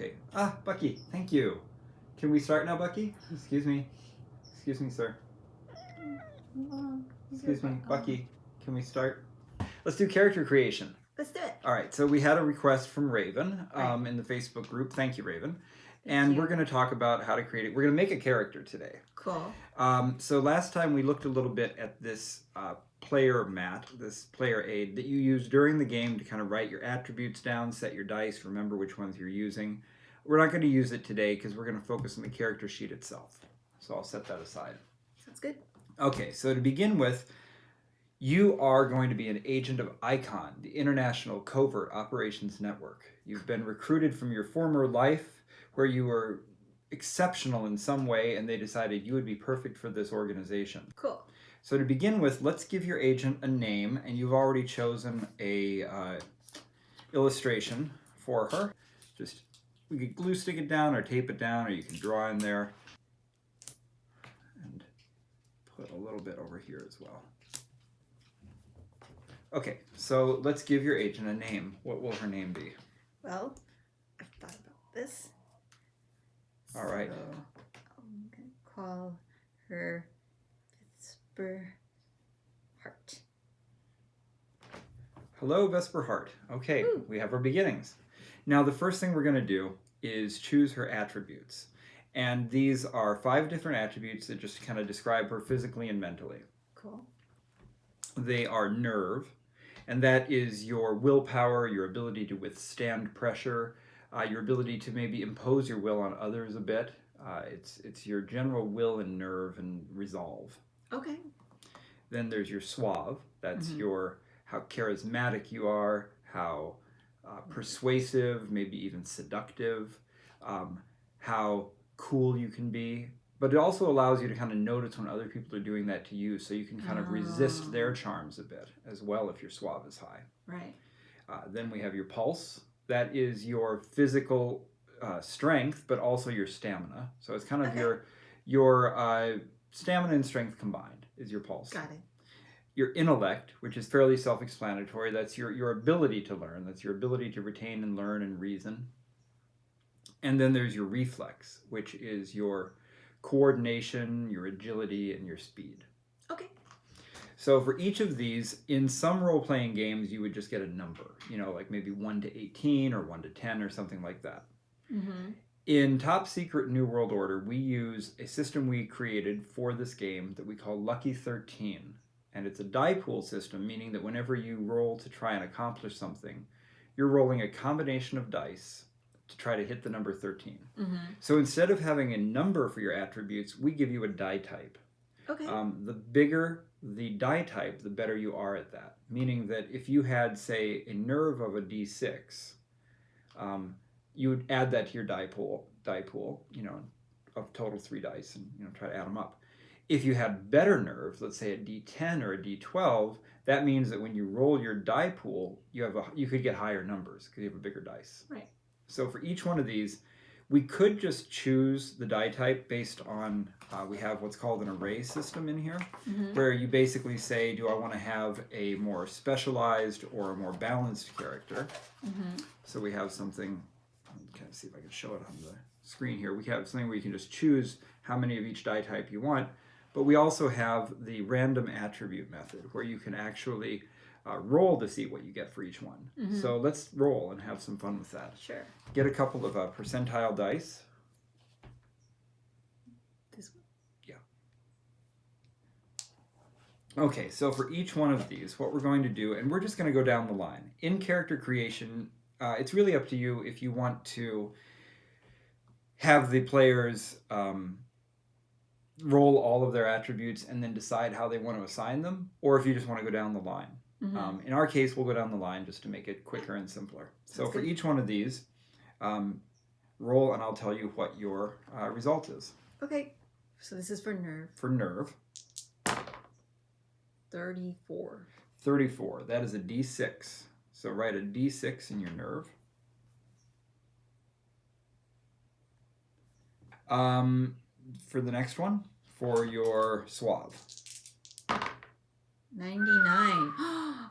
Okay. Ah, Bucky, thank you. Can we start now, Bucky? Excuse me. Excuse me, sir. Excuse me, Bucky. Can we start? Let's do character creation. Let's do it. All right. So we had a request from Raven Right. in the Facebook group. Thank you, Raven. Thank you. We're going to talk about how to create it. We're going to make a character today. Cool. So last time we looked a little bit at this player mat, this player aid that you use during the game to kind of write your attributes down, set your dice, remember which ones you're using. We're not going to use it today because we're going to focus on the character sheet itself. So I'll set that aside. Sounds good. Okay, so to begin with, you are going to be an agent of ICON, the International Covert Operations Network. You've been recruited from your former life where you were exceptional in some way and they decided you would be perfect for this organization. Cool. So to begin with, let's give your agent a name, and you've already chosen a illustration for her. Just, we could glue stick it down or tape it down, or you can draw in there. And put a little bit over here as well. Okay, so let's give your agent a name. What will her name be? Well, I've thought about this. All right. So I'm going to call her Vesper Heart. Hello, Vesper Heart. Okay, we have our beginnings. Now, the first thing we're going to do is choose her attributes. And these are 5 different attributes that just kind of describe her physically and mentally. Cool. They are nerve, and that is your willpower, your ability to withstand pressure, your ability to maybe impose your will on others a bit. It's your general will and nerve and resolve. Okay. Then there's your suave. That's your how charismatic you are, how persuasive, maybe even seductive, how cool you can be. But it also allows you to kind of notice when other people are doing that to you, so you can kind of resist their charms a bit as well if your suave is high. Right. Then we have your pulse. That is your physical strength, but also your stamina. So it's kind of your stamina and strength combined is your pulse. Got it. Your intellect, which is fairly self-explanatory, that's your ability to learn. That's your ability to retain and learn and reason. And then there's your reflex, which is your coordination, your agility, and your speed. Okay. So for each of these, in some role-playing games, you would just get a number, like maybe 1 to 18 or 1 to 10 or something like that. Mm-hmm. In Top Secret New World Order, we use a system we created for this game that we call Lucky 13. And it's a die pool system, meaning that whenever you roll to try and accomplish something, you're rolling a combination of dice to try to hit the number 13. Mm-hmm. So instead of having a number for your attributes, we give you a die type. Okay. The bigger the die type, the better you are at that. Meaning that if you had, say, a nerve of a D6, you would add that to your die pool, of total 3 dice, and try to add them up. If you had better nerve, let's say a D10 or a D12, that means that when you roll your die pool, you could get higher numbers because you have a bigger dice. Right. So for each one of these, we could just choose the die type based on, we have what's called an array system in here, where you basically say, do I want to have a more specialized or a more balanced character? So we have something, kind of see if I can show it on the screen here. We have something where you can just choose how many of each die type you want, but we also have the random attribute method where you can actually roll to see what you get for each one. So let's roll and have some fun with that. Sure. Get a couple of percentile dice. This one? Yeah. Okay, so for each one of these, what we're going to do, and we're just going to go down the line. In character creation, it's really up to you if you want to have the players roll all of their attributes and then decide how they want to assign them, or if you just want to go down the line. In our case, we'll go down the line just to make it quicker and simpler. So for each one of these, roll and I'll tell you what your result is. Okay. So this is for nerve. For nerve. 34. 34. That is a D6. So write a D6 in your nerve. For the next one, for your suave. 99.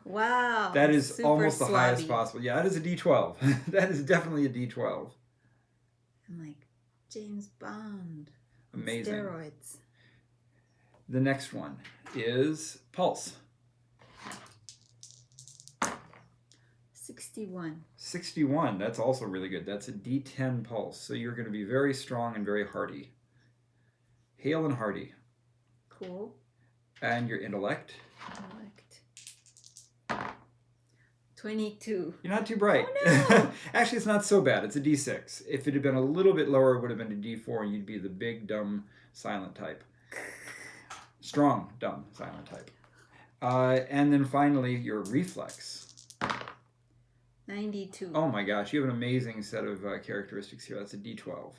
Wow. That is super almost the highest slabby. possible. Yeah, that is a D12. That is definitely a D12. I'm like, James Bond. Amazing. Steroids. The next one is Pulse. 61. 61. That's also really good. That's a D10 Pulse. So you're going to be very strong and very hardy. Hale and hardy. Cool. And your intellect. 22. You're not too bright. Oh, no. Actually, it's not so bad. It's a D6. If it had been a little bit lower, it would have been a D4, and you'd be the big, dumb, silent type. Strong, dumb, silent type. And then finally, your reflex. 92. Oh my gosh, you have an amazing set of characteristics here. That's a D12.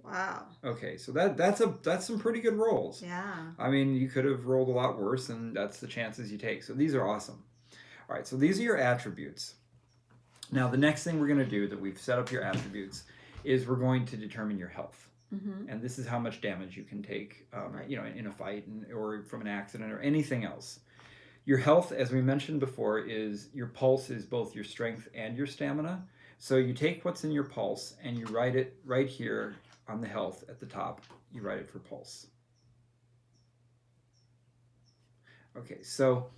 Wow. Okay, so that's some pretty good rolls. Yeah. I mean, you could have rolled a lot worse, and that's the chances you take. So these are awesome. All right, so these are your attributes. Now, the next thing we're going to do that we've set up your attributes is we're going to determine your health. Mm-hmm. And this is how much damage you can take, in a fight or from an accident or anything else. Your health, as we mentioned before, is your pulse is both your strength and your stamina. So you take what's in your pulse and you write it right here on the health at the top. You write it for pulse. Okay, so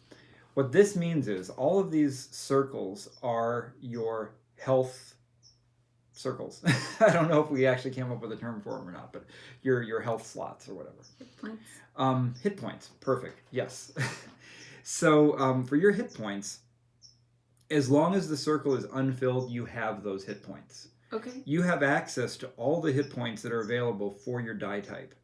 what this means is all of these circles are your health circles. I don't know if we actually came up with a term for them or not, but your health slots or whatever. Hit points. Hit points. Perfect. Yes. So for your hit points, as long as the circle is unfilled, you have those hit points. Okay. You have access to all the hit points that are available for your die type.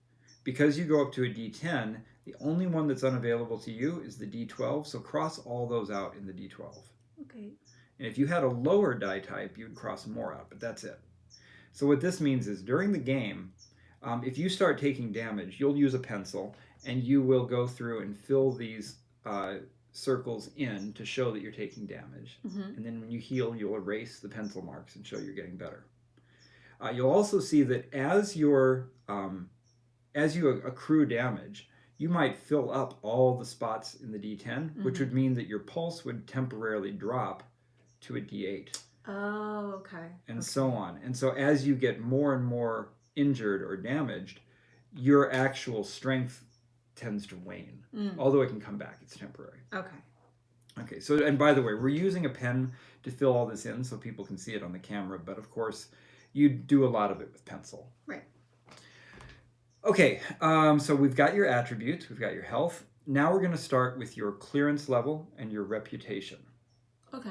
Because you go up to a D10, the only one that's unavailable to you is the D12, so cross all those out in the D12. Okay. And if you had a lower die type, you'd cross more out, but that's it. So what this means is during the game, if you start taking damage, you'll use a pencil, and you will go through and fill these circles in to show that you're taking damage. Mm-hmm. And then when you heal, you'll erase the pencil marks and show you're getting better. You'll also see that as you accrue damage, you might fill up all the spots in the D10, mm-hmm. which would mean that your pulse would temporarily drop to a D8. Oh, okay. And so on. And so as you get more and more injured or damaged, your actual strength tends to wane. Although it can come back, it's temporary. Okay. Okay, so, and by the way, we're using a pen to fill all this in so people can see it on the camera, but of course, you do a lot of it with pencil. Right. Okay, so we've got your attributes, we've got your health. Now we're going to start with your clearance level and your reputation. Okay.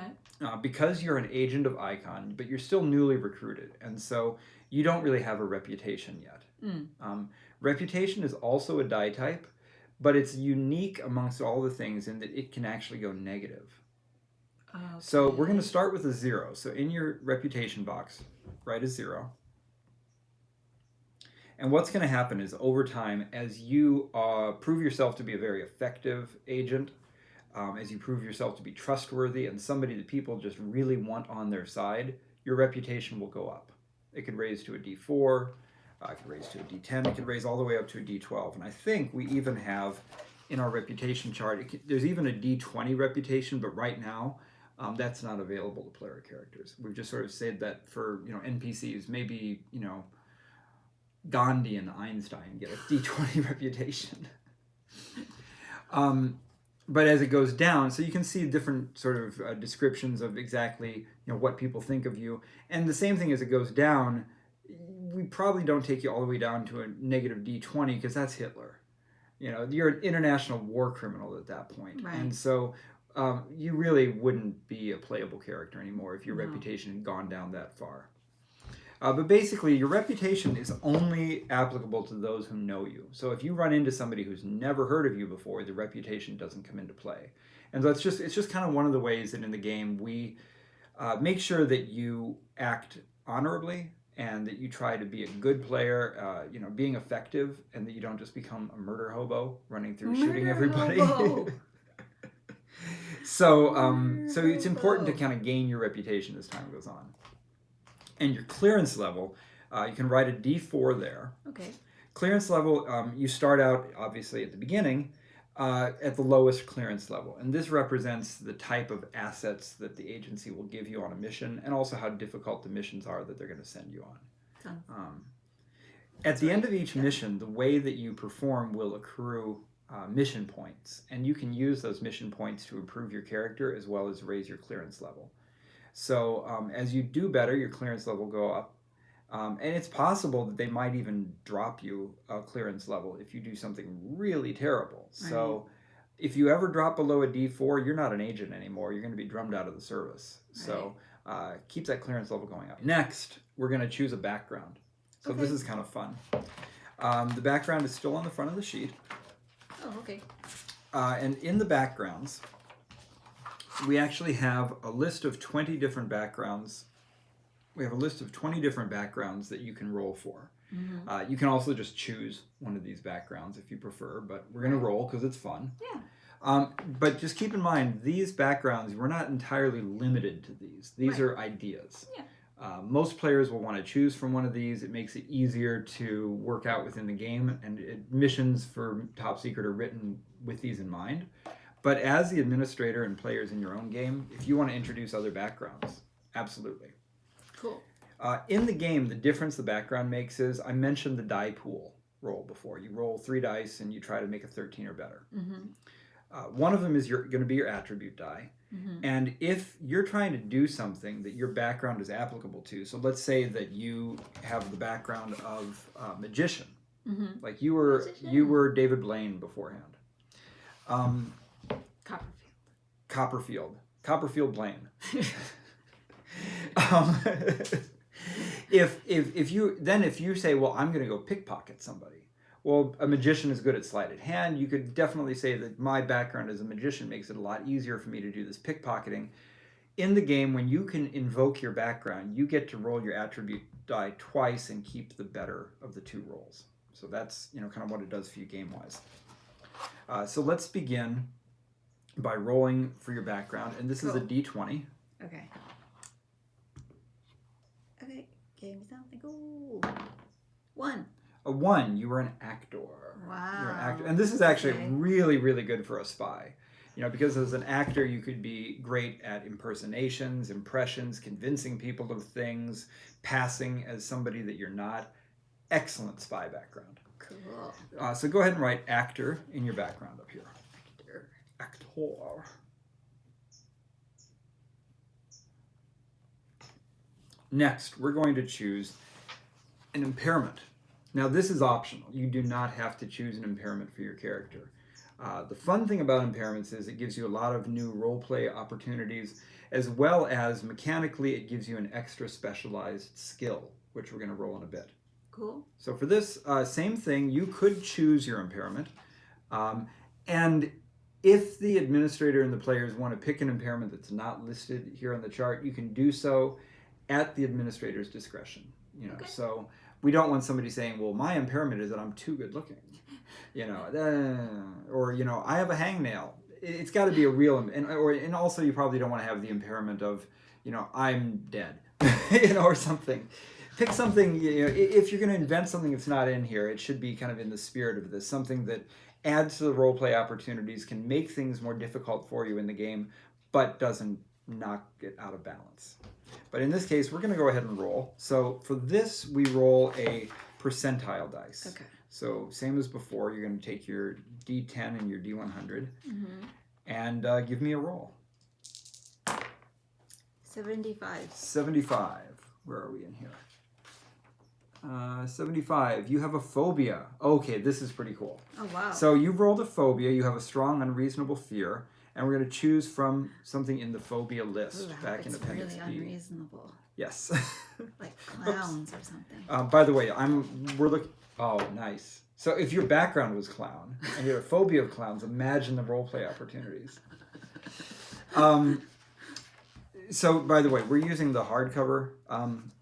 Because you're an agent of Icon, but you're still newly recruited, and so you don't really have a reputation yet. Reputation is also a die type, but it's unique amongst all the things in that it can actually go negative. Okay. So we're going to start with a 0. So in your reputation box, write a 0. And what's going to happen is over time, as you prove yourself to be a very effective agent, as you prove yourself to be trustworthy and somebody that people just really want on their side, your reputation will go up. It could raise to a D4, it could raise to a D10, it could raise all the way up to a D12. And I think we even have in our reputation chart, there's even a D20 reputation, but right now that's not available to player characters. We've just sort of said that for NPCs, maybe Gandhi and Einstein get a D20 reputation. But as it goes down, so you can see different sort of descriptions of exactly what people think of you. And the same thing as it goes down, we probably don't take you all the way down to a negative D20 because that's Hitler. You're an international war criminal at that point. Right. And so you really wouldn't be a playable character anymore if your reputation had gone down that far. But basically, your reputation is only applicable to those who know you. So if you run into somebody who's never heard of you before, the reputation doesn't come into play. And so it's just kind of one of the ways that in the game we make sure that you act honorably and that you try to be a good player, being effective, and that you don't just become a murder hobo running through shooting everybody. So it's important to kind of gain your reputation as time goes on. And your clearance level, you can write a D4 there. Okay. Clearance level, you start out, obviously, at the beginning, at the lowest clearance level. And this represents the type of assets that the agency will give you on a mission, and also how difficult the missions are that they're going to send you on. At the end of each mission, the way that you perform will accrue mission points, and you can use those mission points to improve your character as well as raise your clearance level. So as you do better, your clearance level will go up. And it's possible that they might even drop you a clearance level if you do something really terrible. Right. So if you ever drop below a D4, you're not an agent anymore. You're going to be drummed out of the service. Right. So keep that clearance level going up. Next, we're going to choose a background. So this is kind of fun. The background is still on the front of the sheet. Oh, okay. And in the backgrounds, we actually have a list of 20 different backgrounds. We have a list of 20 different backgrounds that you can roll for. Mm-hmm. You can also just choose one of these backgrounds if you prefer, but we're going to roll because it's fun. Yeah. But just keep in mind, these backgrounds, we're not entirely limited to these. These are ideas. Yeah. Most players will want to choose from one of these. It makes it easier to work out within the game, and missions for Top Secret are written with these in mind. But as the administrator and players in your own game, if you want to introduce other backgrounds, absolutely. Cool. In the game, the difference the background makes is, I mentioned the die pool roll before. You roll 3 dice and you try to make a 13 or better. Mm-hmm. One of them is going to be your attribute die. Mm-hmm. And if you're trying to do something that your background is applicable to, so let's say that you have the background of magician, mm-hmm. like you were David Blaine beforehand. Copperfield Blaine. If you say, well, I'm going to go pickpocket somebody, well, a magician is good at sleight of hand. You could definitely say that my background as a magician makes it a lot easier for me to do this pickpocketing. In the game, when you can invoke your background, you get to roll your attribute die twice and keep the better of the 2 rolls. So that's kind of what it does for you game-wise. So let's begin by rolling for your background, and this is a D20. Okay. Okay, give me something. Ooh. 1. A 1, you were an actor. Wow. You're an actor. And this is actually really, really good for a spy. Because as an actor, you could be great at impersonations, impressions, convincing people of things, passing as somebody that you're not. Excellent spy background. Cool. So go ahead and write actor in your background up here. Actor. Next, we're going to choose an impairment. Now, this is optional. You do not have to choose an impairment for your character. The fun thing about impairments is it gives you a lot of new roleplay opportunities, as well as mechanically it gives you an extra specialized skill, which we're going to roll in a bit. Cool. So for this, same thing, you could choose your impairment. And if the administrator and the players want to pick an impairment that's not listed here on the chart, you can do so at the administrator's discretion. Okay. So we don't want somebody saying, well, my impairment is that I'm too good looking, or I have a hangnail. It's got to be a real, and also you probably don't want to have the impairment of, I'm dead, or something. Pick something, if you're going to invent something that's not in here, it should be kind of in the spirit of this, something that adds to the roleplay opportunities, can make things more difficult for you in the game, but doesn't knock it out of balance. But in this case, we're going to go ahead and roll. So for this, we roll a percentile dice. Okay. So same as before, you're going to take your D10 and your D100 and give me a roll. 75. 75. Where are we in here? 75. You have a phobia. Okay, this is pretty cool. Oh, wow. So you've rolled a phobia. You have a strong, unreasonable fear. And we're going to choose from something in the phobia list. Ooh, back in Appendix really B. unreasonable. Yes. Like clowns or something. By the way, we're looking. Oh, nice. So if your background was clown and you have a phobia of clowns, imagine the roleplay opportunities. So by the way, we're using the hardcover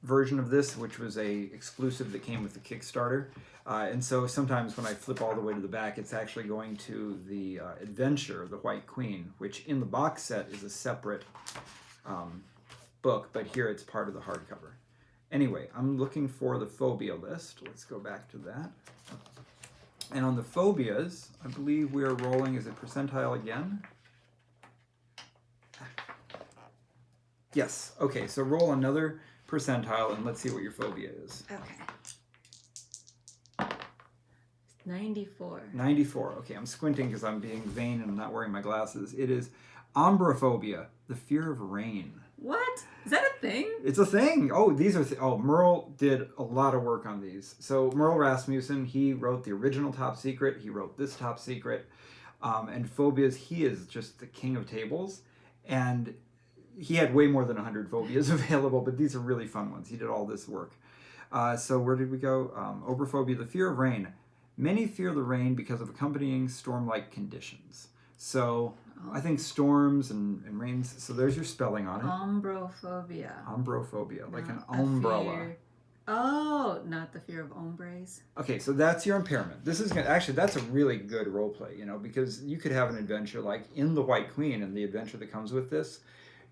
version of this, which was a exclusive that came with the Kickstarter. And so sometimes when I flip all the way to the back, it's actually going to the Adventure of the White Queen, which in the box set is a separate book, but here it's part of the hardcover. Anyway, I'm looking for the phobia list. Let's go back to that. And on the phobias, I believe we are rolling, is it percentile again? Yes. Okay, so roll another percentile, and let's see what your phobia is. Okay. 94. 94. Okay, I'm squinting because I'm being vain and I'm not wearing my glasses. It is ombrophobia, the fear of rain. What? Is that a thing? It's a thing. Oh, these are... Merle did a lot of work on these. So Merle Rasmussen, he wrote the original Top Secret. He wrote this Top Secret. And Phobias, he is just the king of tables. And he had way more than 100 phobias available, but these are really fun ones. He did all this work. So where did we go? Ombrophobia, the fear of rain. Many fear the rain because of accompanying storm-like conditions. So I think storms and rains. So there's your spelling on it. Ombrophobia. Ombrophobia, like an Not a umbrella. fear. Oh, not the fear of ombres. Okay, so that's your impairment. This is gonna, actually, that's a really good role play, you know, because you could have an adventure like in The White Queen, and the adventure that comes with this.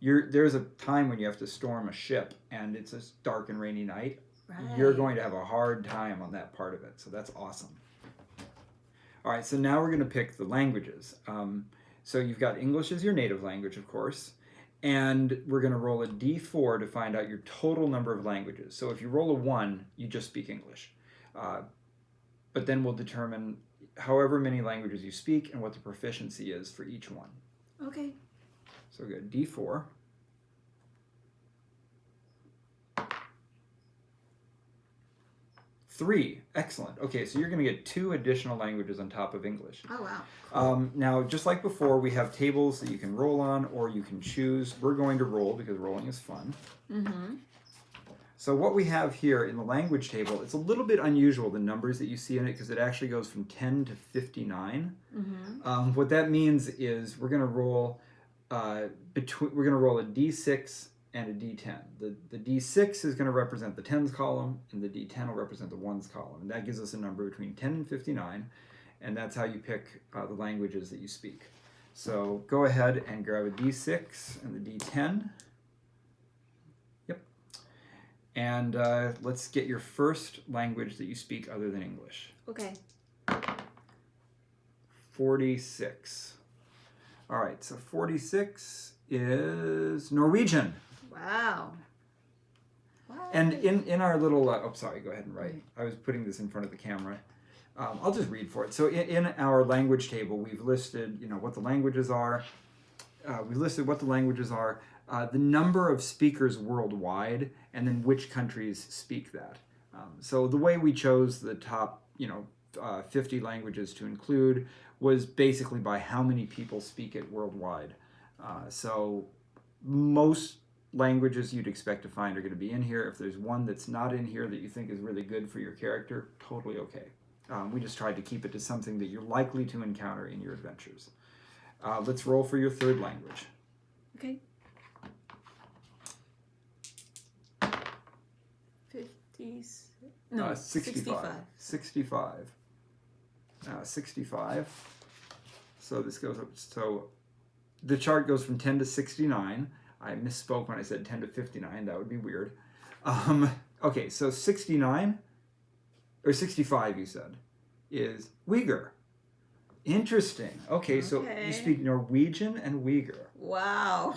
There's a time when you have to storm a ship, and it's a dark and rainy night. Right. You're going to have a hard time on that part of it, so that's awesome. All right, so now we're going to pick the languages. So you've got English as your native language, of course, and we're going to roll a d4 to find out your total number of languages. So if you roll a 1, you just speak English. But then we'll determine however many languages you speak and what the proficiency is for each one. Okay. So we got d4. 3. Excellent. Okay, so you're going to get 2 additional languages on top of English. Oh, wow. Now, just like before, we have tables that you can roll on or you can choose. We're going to roll because rolling is fun. Mm-hmm. So what we have here in the language table, it's a little bit unusual, the numbers that you see in it, because it actually goes from 10 to 59. Mm-hmm. What that means is we're going to roll we're going to roll a d6 and a d10. The d6 is going to represent the tens column, and the d10 will represent the ones column. And that gives us a number between 10 and 59, and that's how you pick the languages that you speak. So go ahead and grab a d6 and the d10. Yep. And let's get your first language that you speak other than English. Okay. 46. All right, so 46 is Norwegian. Wow. And in our little, sorry, go ahead and write. I was putting this in front of the camera. I'll just read for it. So in our language table, we've listed, what the languages are. We've listed what the languages are, the number of speakers worldwide, and then which countries speak that. So the way we chose the top, 50 languages to include was basically by how many people speak it worldwide. So most languages you'd expect to find are going to be in here. If there's one that's not in here that you think is really good for your character, totally okay. We just tried to keep it to something that you're likely to encounter in your adventures. Let's roll for your third language. Okay. 50. No, 65. 65. 65. So this goes up. So the chart goes from 10 to 69. I misspoke when I said 10 to 59. That would be weird. Okay, so 69, or 65 you said, is Uyghur. Interesting. Okay, so you speak Norwegian and Uyghur. Wow.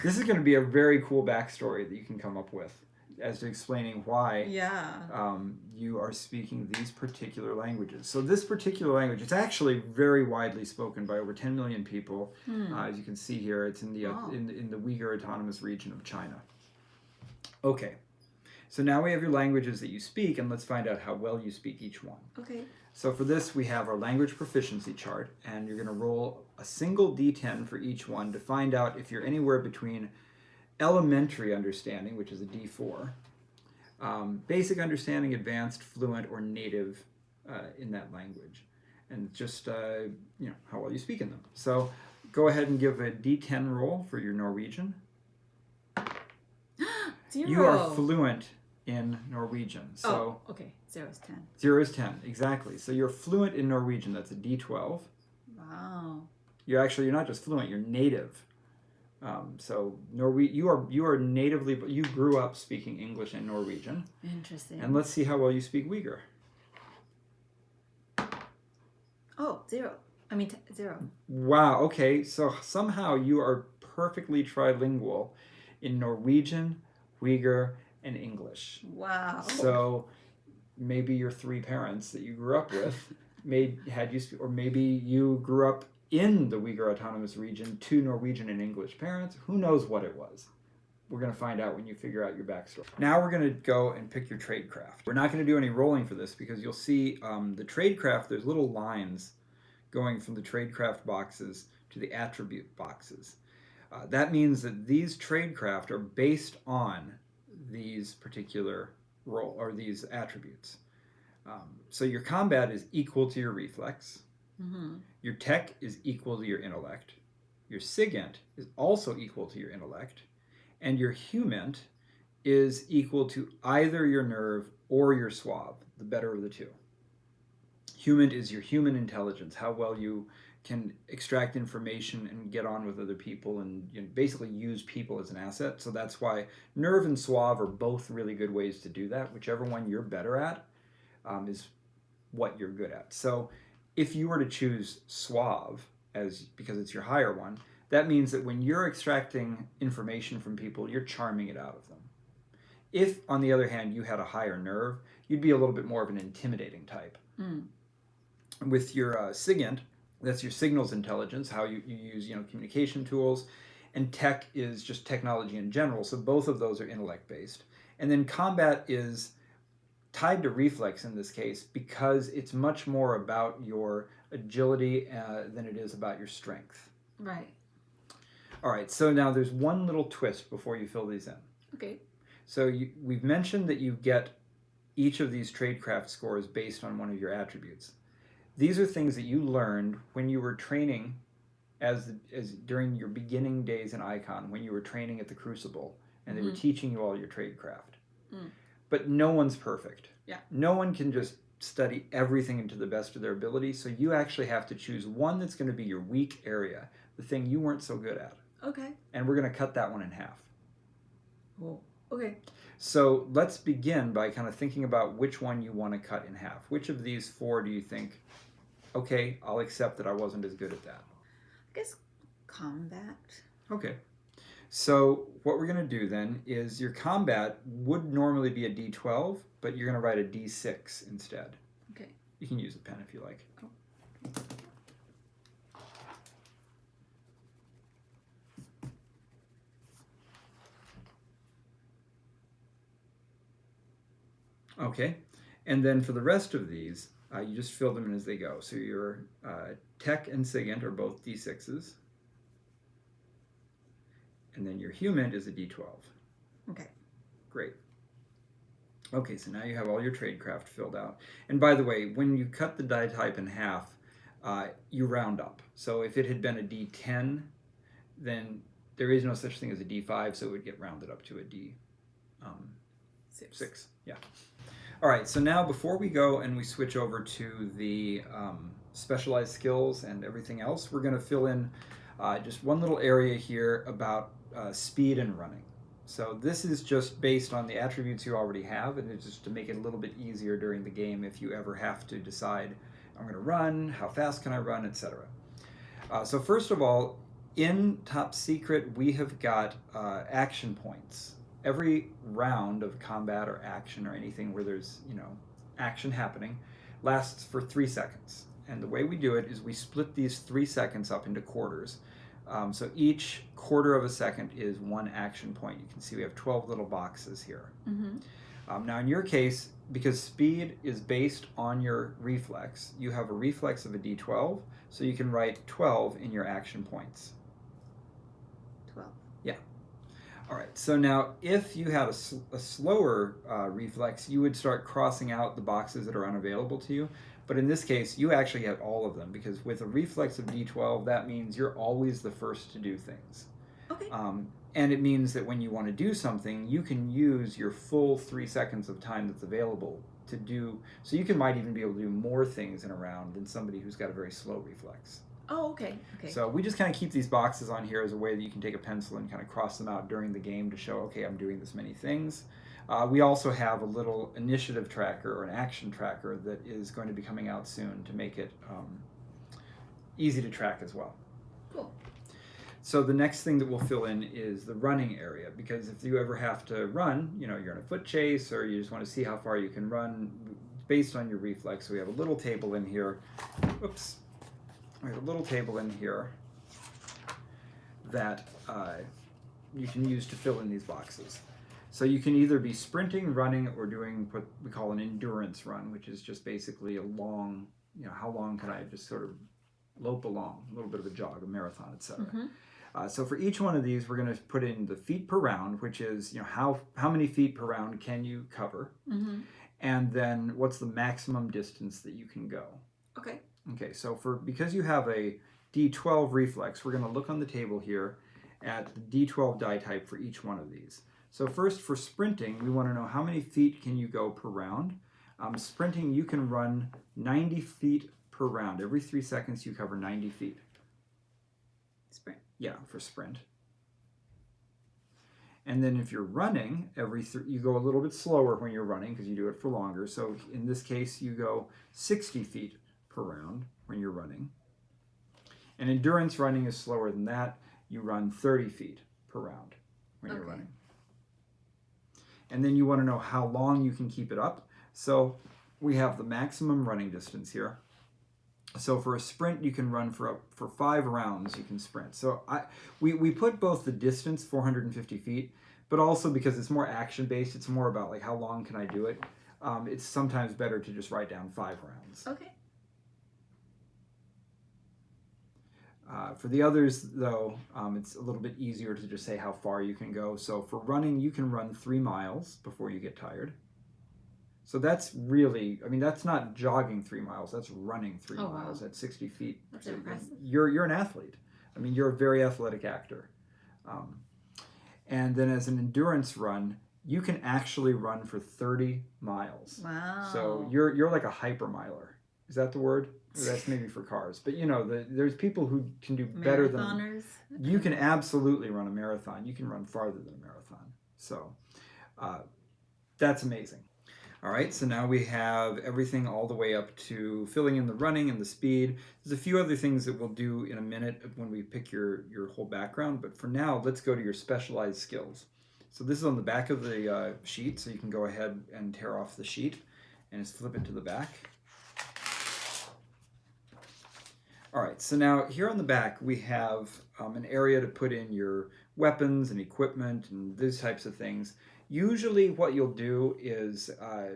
This is going to be a very cool backstory that you can come up with as to explaining why you are speaking these particular languages. So this particular language, it's actually very widely spoken by over 10 million people. As you can see here, it's in the in the Uyghur Autonomous Region of China. Okay, so now we have your languages that you speak, and let's find out how well you speak each one. Okay. So for this, we have our language proficiency chart, and you're going to roll a single d10 for each one to find out if you're anywhere between elementary understanding, which is a d4, basic understanding, advanced, fluent, or native in that language, and just how well you speak in them. So go ahead and give a d10 roll for your Norwegian. 0. You are fluent in Norwegian. So okay. 0 is 10. 0 is 10, exactly. So you're fluent in Norwegian. That's a d12. Wow. You're not just fluent, you're native. So you are natively, you grew up speaking English and Norwegian. Interesting. And let's see how well you speak Uyghur. Oh, 0. 0. Wow, okay. So somehow you are perfectly trilingual in Norwegian, Uyghur, and English. Wow. So maybe your 3 parents that you grew up with had you or maybe you grew up in the Uyghur Autonomous Region, 2 Norwegian and English parents. Who knows what it was? We're going to find out when you figure out your backstory. Now we're going to go and pick your Tradecraft. We're not going to do any rolling for this because you'll see the Tradecraft, there's little lines going from the Tradecraft boxes to the attribute boxes. That means that these Tradecraft are based on these particular role or these attributes. So your combat is equal to your reflex. Mm-hmm. Your tech is equal to your intellect. Your SIGINT is also equal to your intellect. And your HUMINT is equal to either your nerve or your SWAV, the better of the two. HUMINT is your human intelligence, how well you can extract information and get on with other people and basically use people as an asset. So that's why nerve and SWAV are both really good ways to do that. Whichever one you're better at is what you're good at. So if you were to choose SWAV because it's your higher one, that means that when you're extracting information from people, you're charming it out of them. If, on the other hand, you had a higher nerve, you'd be a little bit more of an intimidating type. Mm. With your SIGINT, that's your signals intelligence, how you use communication tools, and tech is just technology in general. So both of those are intellect-based. And then combat is tied to reflex in this case because it's much more about your agility than it is about your strength. Right. All right, so now there's one little twist before you fill these in. Okay. So we've mentioned that you get each of these Tradecraft scores based on one of your attributes. These are things that you learned when you were training as during your beginning days in Icon, when you were training at the Crucible, and they were teaching you all your Tradecraft. Mm. But no one's perfect. Yeah. No one can just study everything into the best of their ability, so you actually have to choose one that's going to be your weak area, the thing you weren't so good at. Okay. And we're going to cut that one in half. Oh, okay. So let's begin by kind of thinking about which one you want to cut in half. Which of these 4 do you think, okay, I'll accept that I wasn't as good at that? I guess combat. Okay. So what we're going to do then is your combat would normally be a D12, but you're going to write a D6 instead. Okay. You can use a pen if you like. Oh. Okay, and then for the rest of these, you just fill them in as they go. So your tech and SIGINT are both D6s. And then your HUMINT is a D12. Okay. Great. Okay, so now you have all your Tradecraft filled out. And by the way, when you cut the die type in half, you round up. So if it had been a D10, then there is no such thing as a D5, so it would get rounded up to a D6. Yeah. All right, so now before we go and we switch over to the specialized skills and everything else, we're going to fill in just one little area here about speed and running. So this is just based on the attributes you already have, and it's just to make it a little bit easier during the game if you ever have to decide, I'm going to run, how fast can I run, etc. So first of all, in Top Secret, we have got action points. Every round of combat or action or anything where there's, action happening lasts for 3 seconds. And the way we do it is we split these 3 seconds up into quarters. So each quarter of a second is 1 action point. You can see we have 12 little boxes here. Mm-hmm. Now in your case, because speed is based on your reflex, you have a reflex of a D12, so you can write 12 in your action points. 12. Yeah. All right, so now if you had a slower reflex, you would start crossing out the boxes that are unavailable to you. But in this case, you actually get all of them, because with a reflex of D12, that means you're always the first to do things. Okay. And it means that when you want to do something, you can use your full 3 seconds of time that's available to do, so you might even be able to do more things in a round than somebody who's got a very slow reflex. Oh, okay. Okay. So we just kind of keep these boxes on here as a way that you can take a pencil and kind of cross them out during the game to show, okay, I'm doing this many things. We also have a little initiative tracker or an action tracker that is going to be coming out soon to make it easy to track as well. Cool. So the next thing that we'll fill in is the running area, because if you ever have to run, you're in a foot chase or you just want to see how far you can run based on your reflex. We have a little table in here. Oops. We have a little table in here that you can use to fill in these boxes. So you can either be sprinting, running, or doing what we call an endurance run, which is just basically a long, how long can I just sort of lope along, a little bit of a jog, a marathon, etc. So for each one of these, we're going to put in the feet per round, which is how many feet per round can you cover, and then what's the maximum distance that you can go. Okay. Okay, so because you have a D12 reflex, we're going to look on the table here at the D12 die type for each one of these. So first, for sprinting, we want to know how many feet can you go per round. Sprinting, you can run 90 feet per round. Every 3 seconds, you cover 90 feet. Sprint. Yeah, for sprint. And then if you're running, you go a little bit slower when you're running because you do it for longer. So in this case, you go 60 feet per round when you're running. And endurance running is slower than that. You run 30 feet per round when you're running. And then you want to know how long you can keep it up. So we have the maximum running distance here. So for a sprint, you can run for 5 rounds, you can sprint. So we put both the distance, 450 feet, but also because it's more action-based, it's more about like how long can I do it. It's sometimes better to just write down 5 rounds. Okay. For the others, though, it's a little bit easier to just say how far you can go. So for running, you can run 3 miles before you get tired. So that's really, that's not jogging 3 miles, that's running 3 miles at 60 feet. That's impressive. You're an athlete. You're a very athletic actor. And then as an endurance run, you can actually run for 30 miles. Wow. So you're like a hypermiler. Is that the word? That's maybe for cars. But there's people who can do better than... Marathoners? You can absolutely run a marathon. You can run farther than a marathon. So that's amazing. All right, so now we have everything all the way up to filling in the running and the speed. There's a few other things that we'll do in a minute when we pick your whole background, but for now, let's go to your specialized skills. So this is on the back of the sheet, so you can go ahead and tear off the sheet and just flip it to the back. All right, so now here on the back, we have an area to put in your weapons and equipment and these types of things. Usually what you'll do is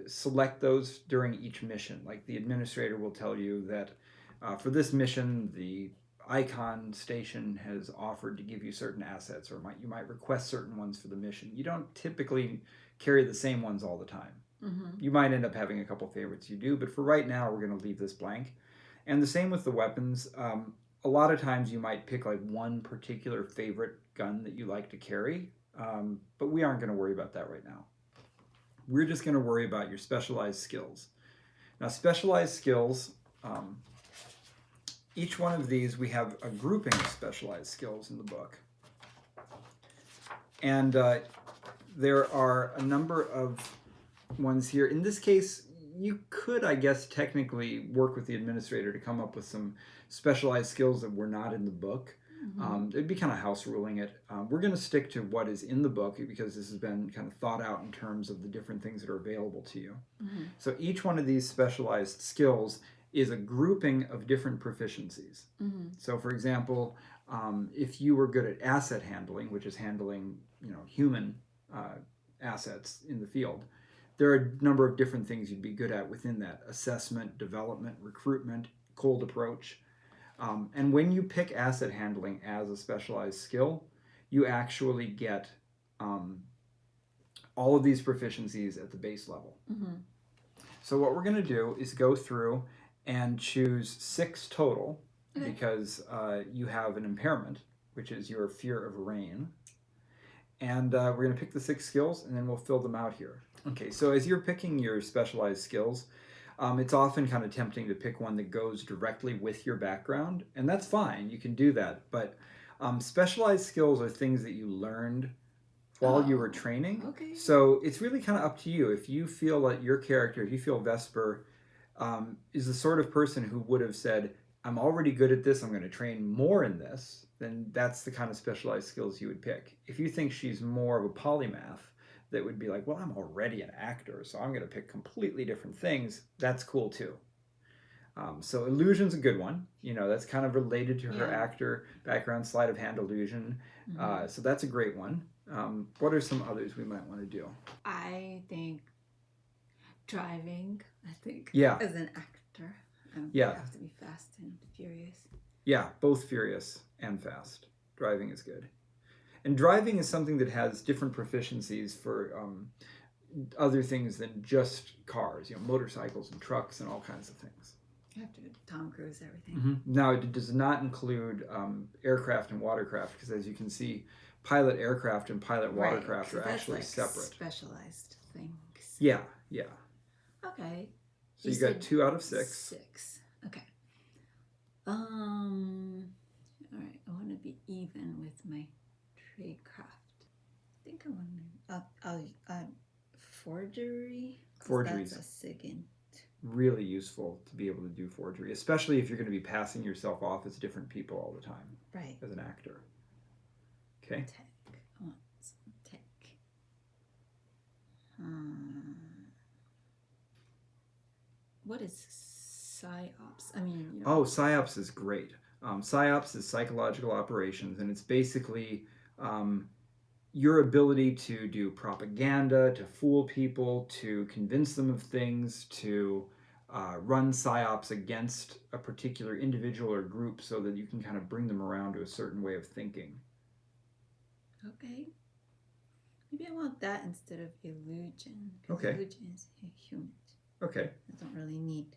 select those during each mission. Like the administrator will tell you that for this mission, the icon station has offered to give you certain assets, or you might request certain ones for the mission. You don't typically carry the same ones all the time. You might end up having a couple favorites you do, but for right now, we're going to leave this blank. And the same with the weapons. A lot of times you might pick like one particular favorite gun that you like to carry. But we aren't going to worry about that right now. We're just going to worry about your specialized skills. Now, specialized skills, each one of these, we have a grouping of specialized skills in the book. And there are a number of ones here. In this case, you could, I guess, technically work with the administrator to come up with some specialized skills that were not in the book. It'd be kind of house ruling it. We're going to stick to what is in the book because this has been kind of thought out in terms of the different things that are available to you. So each one of these specialized skills is a grouping of different proficiencies. So for example, if you were good at asset handling, which is handling human assets in the field, there are a number of different things you'd be good at within that: assessment, development, recruitment, cold approach. And when you pick asset handling as a specialized skill, you actually get all of these proficiencies at the base level. So what we're going to do is go through and choose 6 total, because you have an impairment, which is your fear of rain. And we're going to pick the 6 skills, and then we'll fill them out here. Okay, so as you're picking your specialized skills, it's often kind of tempting to pick one that goes directly with your background, and that's fine. You can do that, but specialized skills are things that you learned while you were training. Okay. So it's really kind of up to you. If you feel that your character, if you feel Vesper is the sort of person who would have said, I'm already good at this, I'm going to train more in this, then that's the kind of specialized skills you would pick. If you think she's more of a polymath that would be like, well, I'm already an actor, so I'm going to pick completely different things, that's cool too. So illusion's a good one. That's kind of related to her actor background, sleight of hand illusion. So that's a great one. What are some others we might want to do? I think driving. Yeah. As an actor, Yeah. you have to be fast and furious. Yeah, both furious and fast. Driving is good. And driving is something that has different proficiencies for other things than just cars. Motorcycles and trucks and all kinds of things. You have to Tom Cruise everything. Mm-hmm. Now, it does not include aircraft and watercraft, because as you can see, pilot aircraft and pilot watercraft are actually separate. Specialized things. Yeah. Okay. So you got 2 out of 6. 6. Okay. All right. I want to be even with my Tradecraft. I think I want to forgery. Forgeries. That's a SIGINT. Really useful to be able to do forgery, especially if you're going to be passing yourself off as different people all the time. Right. As an actor. Okay. Tech. I want some tech. What is PsyOps? PsyOps is great. PsyOps is psychological operations, and it's basically your ability to do propaganda, to fool people, to convince them of things, to run PsyOps against a particular individual or group so that you can kind of bring them around to a certain way of thinking. Okay. Maybe I want that instead of illusion. Okay. Illusion is human. Okay. I don't really need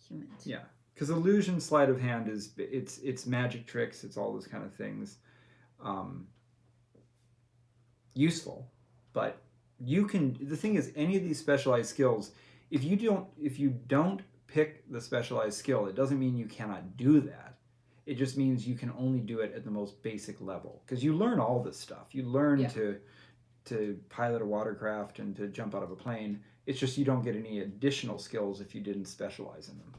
humans. Yeah. Because illusion, sleight of hand it's magic tricks, it's all those kind of things. Useful, but the thing is, any of these specialized skills, if you don't pick the specialized skill, it doesn't mean you cannot do that. It just means you can only do it at the most basic level, because you learn all this stuff. You learn to pilot a watercraft and to jump out of a plane. It's just you don't get any additional skills if you didn't specialize in them.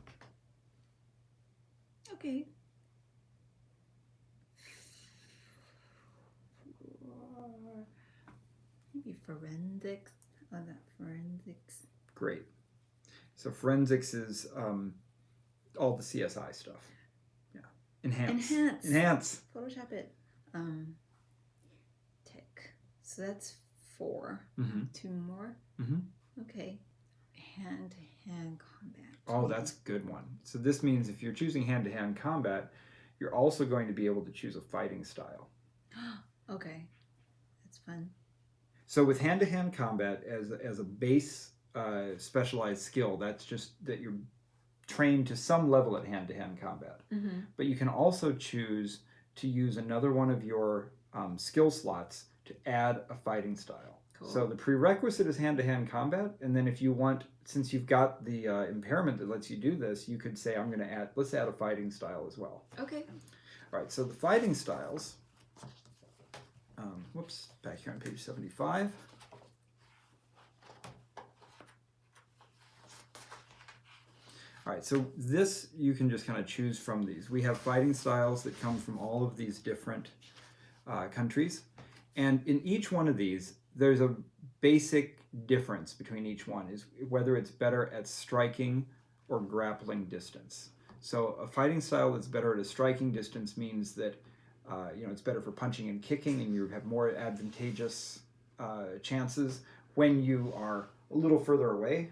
Okay. Maybe forensics. Forensics. Great. So forensics is all the CSI stuff. Yeah. Enhance. Photoshop it. Tech. So that's 4. Mm-hmm. 2 more. Mm-hmm. Okay. Hand-to-hand combat. Oh, that's a good one. So this means if you're choosing hand-to-hand combat, you're also going to be able to choose a fighting style. Okay. That's fun. So with hand-to-hand combat as a base specialized skill, that's just that you're trained to some level at hand-to-hand combat. Mm-hmm. But you can also choose to use another one of your skill slots to add a fighting style. Cool. So the prerequisite is hand-to-hand combat, and then if you want, since you've got the impairment that lets you do this, you could say, let's add a fighting style as well. Okay. All right, so the fighting styles, back here on page 75. All right, so this you can just kind of choose from these. We have fighting styles that come from all of these different countries, and in each one of these, there's a basic difference between each one, is whether it's better at striking or grappling distance. So a fighting style that's better at a striking distance means that it's better for punching and kicking, and you have more advantageous chances when you are a little further away.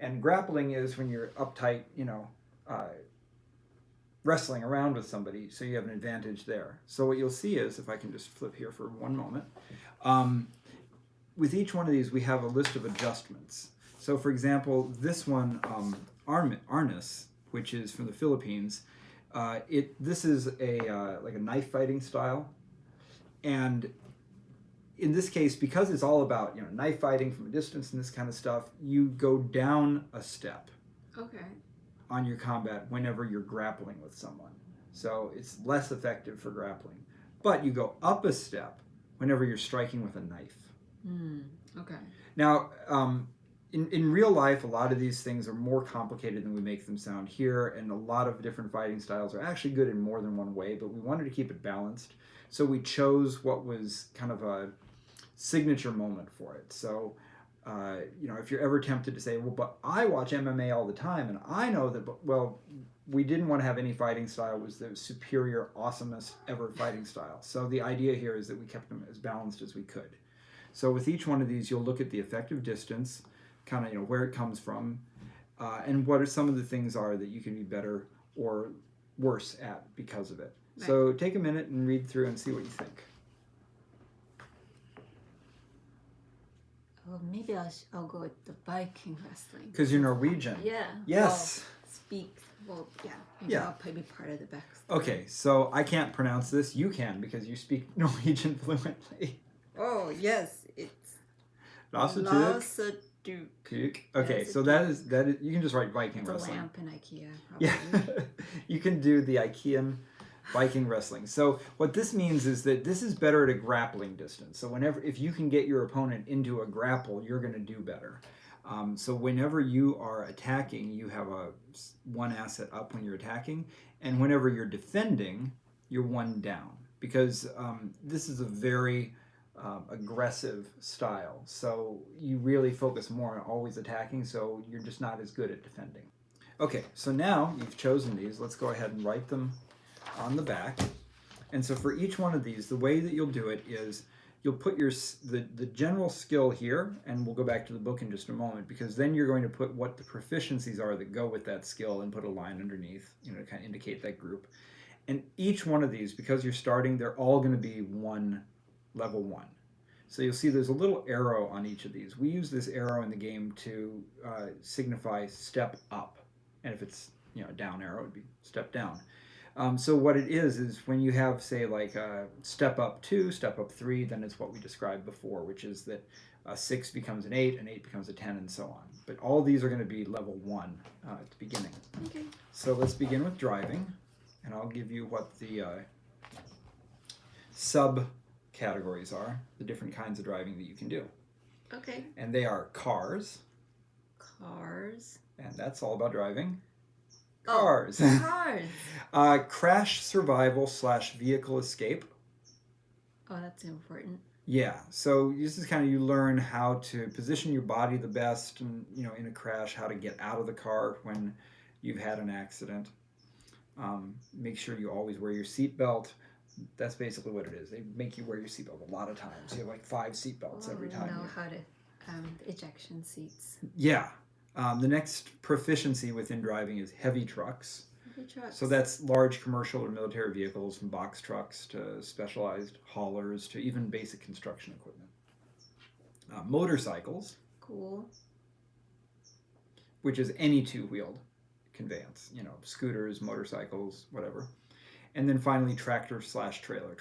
And grappling is when you're uptight, wrestling around with somebody, so you have an advantage there. So what you'll see is, if I can just flip here for one moment, with each one of these we have a list of adjustments. So for example, this one, Arnis, which is from the Philippines, this is like a knife fighting style, and in this case, because it's all about knife fighting from a distance and this kind of stuff, you go down a step. Okay. On your combat whenever you're grappling with someone. So it's less effective for grappling. But you go up a step whenever you're striking with a knife. Okay. Now, in real life, a lot of these things are more complicated than we make them sound here, and a lot of different fighting styles are actually good in more than one way, but we wanted to keep it balanced. So we chose what was kind of a signature moment for it. So, if you're ever tempted to say, well, but I watch MMA all the time, and I know that, well, we didn't want to have any fighting style was the superior, awesomest ever fighting style. So the idea here is that we kept them as balanced as we could. So with each one of these, you'll look at the effective distance, kind of where it comes from, and what are some of the things are that you can be better or worse at because of it. Right. So take a minute and read through and see what you think. Oh, maybe I'll go with the Viking wrestling. Because you're Norwegian. Yeah. Yes. Maybe I'll probably be part of the backstory. Okay, so I can't pronounce this. You can because you speak Norwegian fluently. Oh, yes. It's Lasatuk. Okay, so that is you can just write Viking it's wrestling. A lamp in IKEA, probably. Yeah, you can do the IKEAN Viking wrestling. So what this means is that this is better at a grappling distance. So if you can get your opponent into a grapple, you're going to do better. So whenever you are attacking, you have one asset up when you're attacking, and whenever you're defending, you're one down, because this is a very aggressive style. So you really focus more on always attacking, so you're just not as good at defending. Okay, so now you've chosen these. Let's go ahead and write them on the back. And so for each one of these, the way that you'll do it is you'll put the general skill here, and we'll go back to the book in just a moment, because then you're going to put what the proficiencies are that go with that skill and put a line underneath, to kind of indicate that group. And each one of these, because you're starting, they're all going to be level 1. So you'll see there's a little arrow on each of these. We use this arrow in the game to signify step up. And if it's a down arrow, it would be step down. So what it is when you have, say, like step up 2, step up 3, then it's what we described before, which is that 6 becomes an 8, and 8 becomes a 10, and so on. But all these are going to be level 1 at the beginning. Okay. So let's begin with driving, and I'll give you what the sub-categories are, the different kinds of driving that you can do. Okay. And they are cars. Cars. And that's all about driving. Cars. Oh, cars. Crash survival / vehicle escape. Oh, that's important. Yeah. So this is kind of, you learn how to position your body the best, and in a crash, how to get out of the car when you've had an accident. Make sure you always wear your seatbelt. That's basically what it is. They make you wear your seatbelt a lot of times. You have like 5 seatbelts every time. Know how to ejection seats. Yeah. The next proficiency within driving is heavy trucks. Heavy trucks. So that's large commercial or military vehicles, from box trucks to specialized haulers to even basic construction equipment. Motorcycles. Cool. Which is any 2-wheeled conveyance. Scooters, motorcycles, whatever. And then finally tractor / trailer.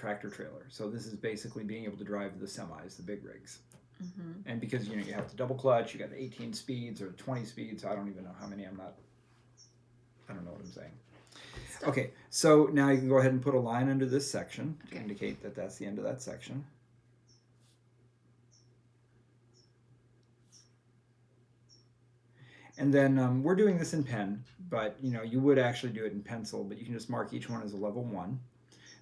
So this is basically being able to drive the semis, the big rigs. Mm-hmm. And because you have to double clutch, you got 18 speeds or 20 speeds. I don't even know how many. I don't know what I'm saying. Stop. Okay, so now you can go ahead and put a line under this section to indicate that that's the end of that section. And then we're doing this in pen, but you would actually do it in pencil, but you can just mark each one as a level 1,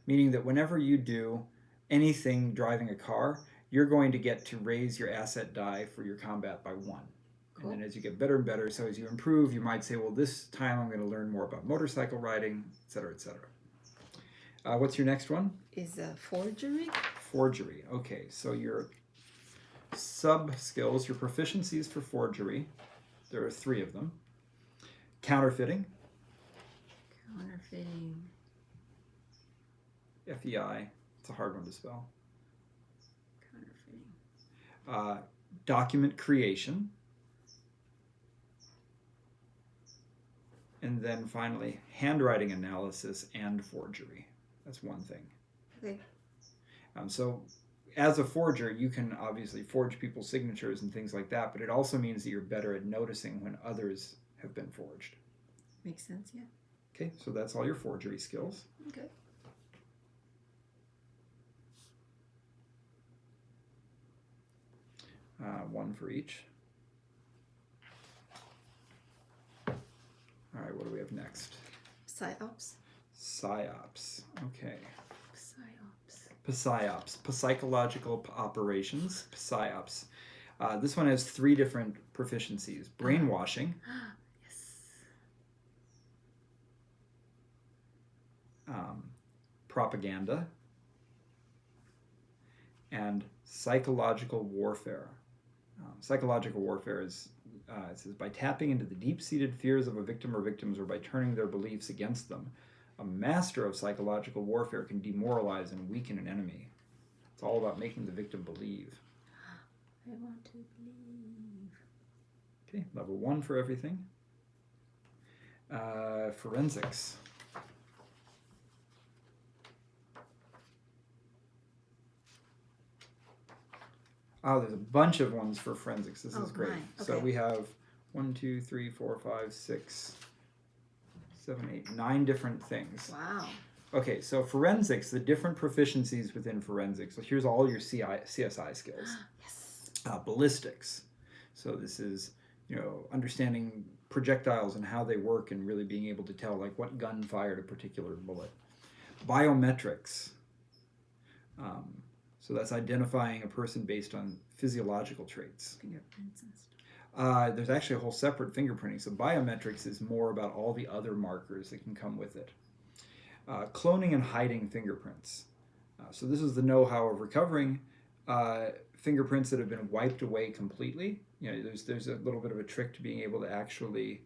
meaning that whenever you do anything driving a car, you're going to get to raise your asset die for your combat by 1. Cool. And then as you get better and better, so as you improve, you might say, well, this time I'm going to learn more about motorcycle riding, et cetera, et cetera. What's your next one? Is forgery. Forgery. Okay, so your sub-skills, your proficiencies for forgery, there are 3 of them. Counterfeiting. Counterfeiting. FEI. It's a hard one to spell. Counterfeiting. Document creation. And then finally, handwriting analysis and forgery. That's one thing. Okay. So as a forger, you can obviously forge people's signatures and things like that, but it also means that you're better at noticing when others have been forged. Makes sense, yeah. Okay, so that's all your forgery skills. Okay. One for each. what do we have next? Psyops. Psyops. Okay. Psyops. Psyops. Psychological operations. Psyops. This one has 3 different proficiencies. Brainwashing. Yes. Propaganda. And psychological warfare. Psychological warfare is, it says, by tapping into the deep-seated fears of a victim or victims or by turning their beliefs against them, a master of psychological warfare can demoralize and weaken an enemy. It's all about making the victim believe. I want to believe. Okay, level 1 for everything. Forensics. Oh, there's a bunch of ones for forensics. This is great. My. So Okay. we have 1, 2, 3, 4, 5, 6, 7, 8, 9 different things. Wow. Okay, so forensics, the different proficiencies within forensics. So here's all your CSI skills. Yes. Ballistics. So this is, understanding projectiles and how they work and really being able to tell like what gun fired a particular bullet. Biometrics. So that's identifying a person based on physiological traits. Fingerprints and stuff. There's actually a whole separate fingerprinting. So biometrics is more about all the other markers that can come with it. Cloning and hiding fingerprints. So this is the know-how of recovering fingerprints that have been wiped away completely. There's a little bit of a trick to being able to actually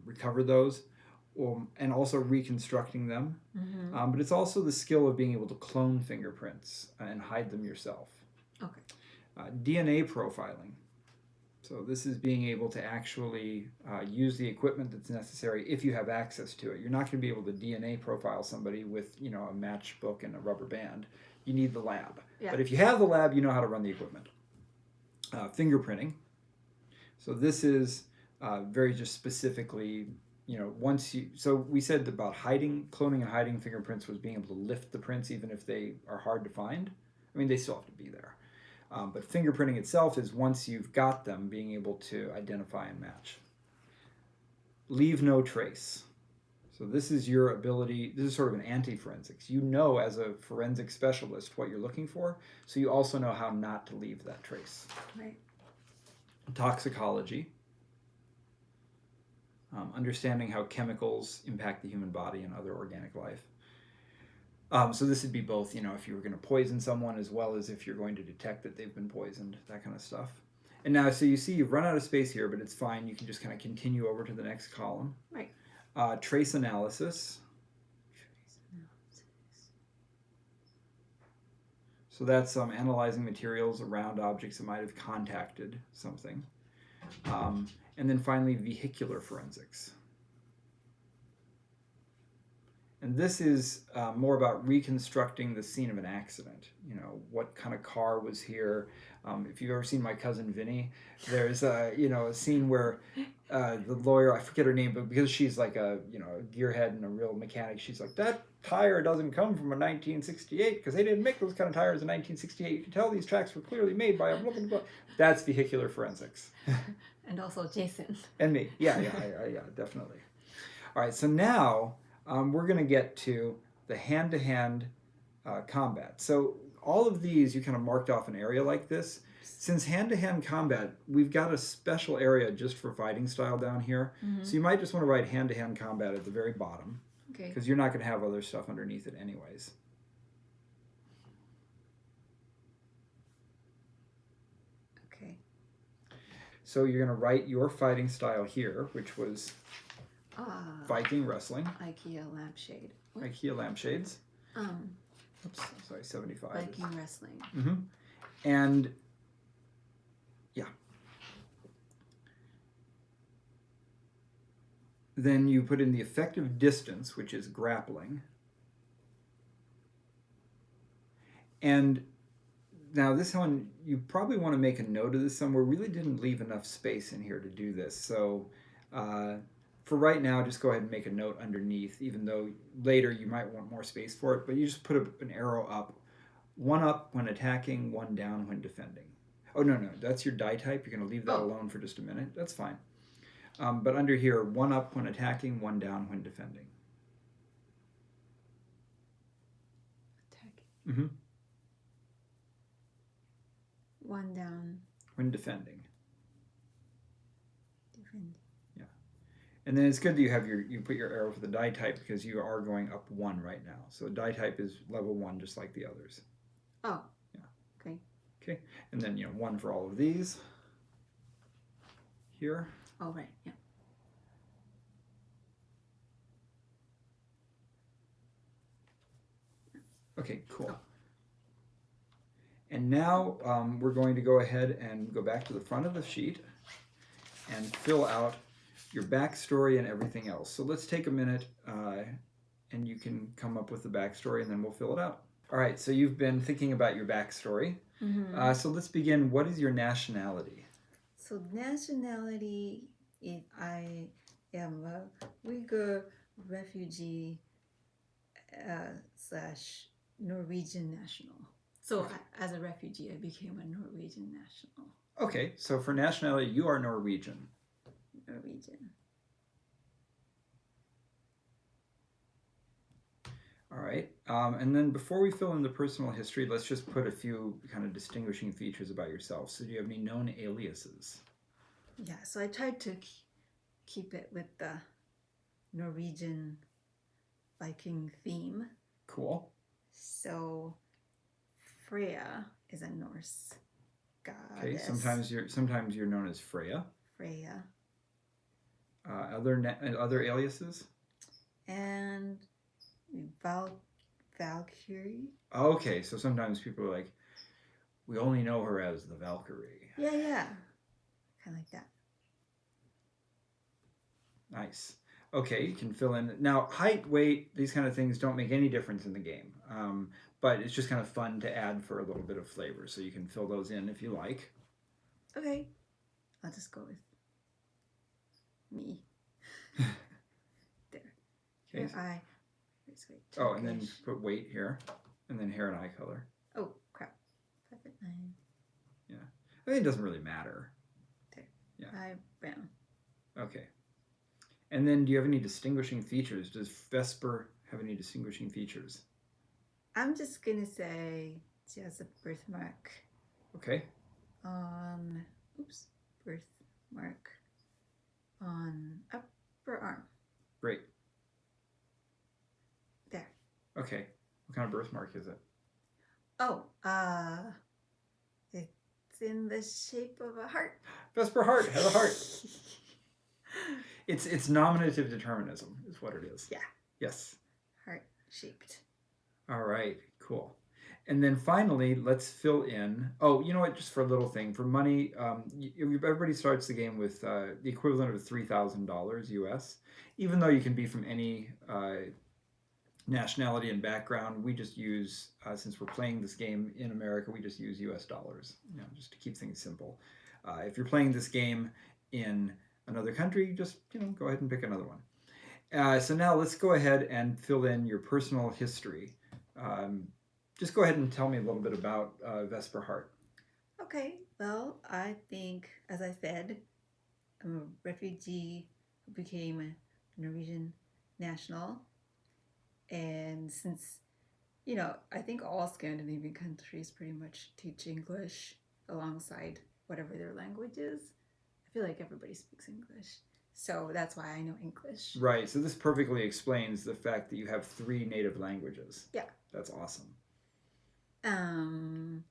recover those, and also reconstructing them. Mm-hmm. But it's also the skill of being able to clone fingerprints and hide them yourself. Okay. DNA profiling. So this is being able to actually use the equipment that's necessary if you have access to it. You're not going to be able to DNA profile somebody with, a matchbook and a rubber band. You need the lab. Yeah. But if you have the lab, you know how to run the equipment. Fingerprinting. So this is very just specifically, so we said about cloning and hiding fingerprints was being able to lift the prints even if they are hard to find. I mean, they still have to be there. But fingerprinting itself is once you've got them, being able to identify and match. Leave no trace. So this is your ability, this is sort of an anti-forensics. You know as a forensic specialist what you're looking for, so you also know how not to leave that trace. Right. Toxicology. Understanding how chemicals impact the human body and other organic life. So this would be both, if you were going to poison someone as well as if you're going to detect that they've been poisoned, that kind of stuff. And now, so you see you've run out of space here, but it's fine. You can just kind of continue over to the next column. Right. Trace analysis. So that's analyzing materials around objects that might have contacted something. And then finally, vehicular forensics. And this is more about reconstructing the scene of an accident. What kind of car was here? If you've ever seen My Cousin Vinny, there's a scene where the lawyer, I forget her name, but because she's like a gearhead and a real mechanic, she's like, that tire doesn't come from a 1968 because they didn't make those kind of tires in 1968. You can tell these tracks were clearly made by a blah, blah, blah. That's vehicular forensics. And also Jayson. And me. Yeah, definitely. All right, so now we're going to get to the hand-to-hand combat. So all of these, you kind of marked off an area like this. Since hand-to-hand combat, we've got a special area just for fighting style down here. Mm-hmm. So you might just want to write hand-to-hand combat at the very bottom, Okay. because you're not going to have other stuff underneath it anyways. Okay. So you're going to write your fighting style here, which was Viking wrestling, IKEA lampshade. What? IKEA lampshades. Um, Oops, sorry, 75. Viking wrestling. Mm-hmm. And yeah. Then you put in the effective distance, which is grappling. And now this one, you probably want to make a note of this somewhere. Really didn't leave enough space in here to do this. So for right now, just go ahead and make a note underneath, even though later you might want more space for it. But you just put an arrow up. One up when attacking, one down when defending. Oh, no, that's your die type. You're going to leave that alone for just a minute. That's fine. But under here, 1 up when attacking, 1 down when defending. Attack. Mm-hmm. 1 down. When defending. Defend. And then it's good that you put your arrow for the die type because you are going up 1 right now. So die type is level 1 just like the others. Oh. Yeah. Okay. Okay. And then 1 for all of these. Here. Oh, right. Yeah. Okay, cool. And now we're going to go ahead and go back to the front of the sheet and fill out your backstory and everything else. So let's take a minute and you can come up with the backstory and then we'll fill it out. All right, so you've been thinking about your backstory. Mm-hmm. So let's begin. What is your nationality? So nationality, I am a Uyghur refugee / Norwegian national. So as a refugee, I became a Norwegian national. Okay, so for nationality, you are Norwegian. Norwegian. All right, and then before we fill in the personal history, let's just put a few kind of distinguishing features about yourself. So do you have any known aliases? Yeah, so I tried to keep it with the Norwegian Viking theme. Cool. So Freya is a Norse goddess. Okay, sometimes you're known as Freya. Freya. Other aliases? And Valkyrie. Okay, so sometimes people are like, we only know her as the Valkyrie. Yeah. Kind of like that. Nice. Okay, you can fill in. Now, height, weight, these kind of things don't make any difference in the game. But it's just kind of fun to add for a little bit of flavor. So you can fill those in if you like. Okay. I'll just go with me. There. Okay. Hair, eye. Oh, and then put weight here. And then hair and eye color. Oh, crap. 5'9". Yeah. I think it doesn't really matter. There. Yeah. Eye brown. Okay. And then do you have any distinguishing features? Does Vesper have any distinguishing features? I'm just going to say she has a birthmark Okay. on, birthmark on upper arm. Great. There. Okay. What kind of birthmark is it? Oh, it's in the shape of a heart. Vesper heart. Has a heart. It's nominative determinism is what it is. Yeah. Yes. Heart shaped. All right. Cool. And then finally, let's fill in. Oh, you know what? Just for a little thing, for money, everybody starts the game with the equivalent of $3,000 US. Even though you can be from any nationality and background, we just use, since we're playing this game in America, we just use US dollars. Just to keep things simple. If you're playing this game in another country, just go ahead and pick another one. So now let's go ahead and fill in your personal history. Just go ahead and tell me a little bit about Vesper Hart. Okay, well, I think, as I said, I'm a refugee who became a Norwegian national. And since, I think all Scandinavian countries pretty much teach English alongside whatever their language is. I feel like everybody speaks English. So that's why I know English. Right, so this perfectly explains the fact that you have 3 native languages. Yeah. That's awesome. In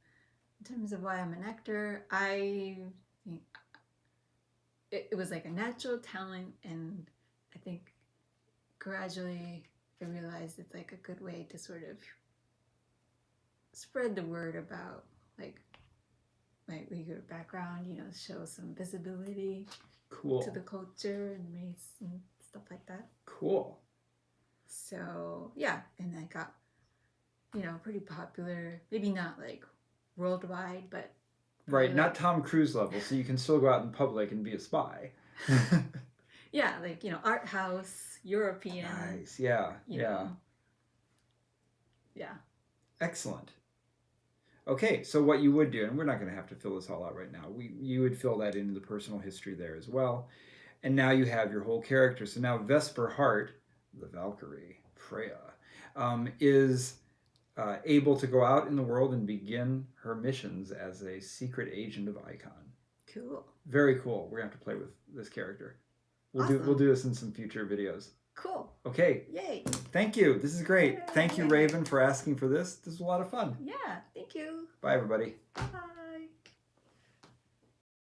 terms of why I'm an actor, I think it was like a natural talent, and I think gradually I realized it's like a good way to sort of spread the word about like my Uyghur background, show some visibility to the culture and race and stuff like that. Cool. So yeah, and I got pretty popular, maybe not like worldwide, but right, not Tom Cruise level, so you can still go out in public and be a spy. Yeah, like art house, European. Nice. Yeah. Yeah. Excellent. Okay, so what you would do, and we're not going to have to fill this all out right now, you would fill that into the personal history there as well. And now you have your whole character. So now Vesper Hart, the Valkyrie, Freya, is able to go out in the world and begin her missions as a secret agent of Icon. Cool. Very cool. We're going to have to play with this character. We'll do this in some future videos. Cool. Okay. Yay. Thank you. This is great. Yay. Thank you, Raven, for asking for this. This was a lot of fun. Yeah. Thank you. Bye, everybody. Bye.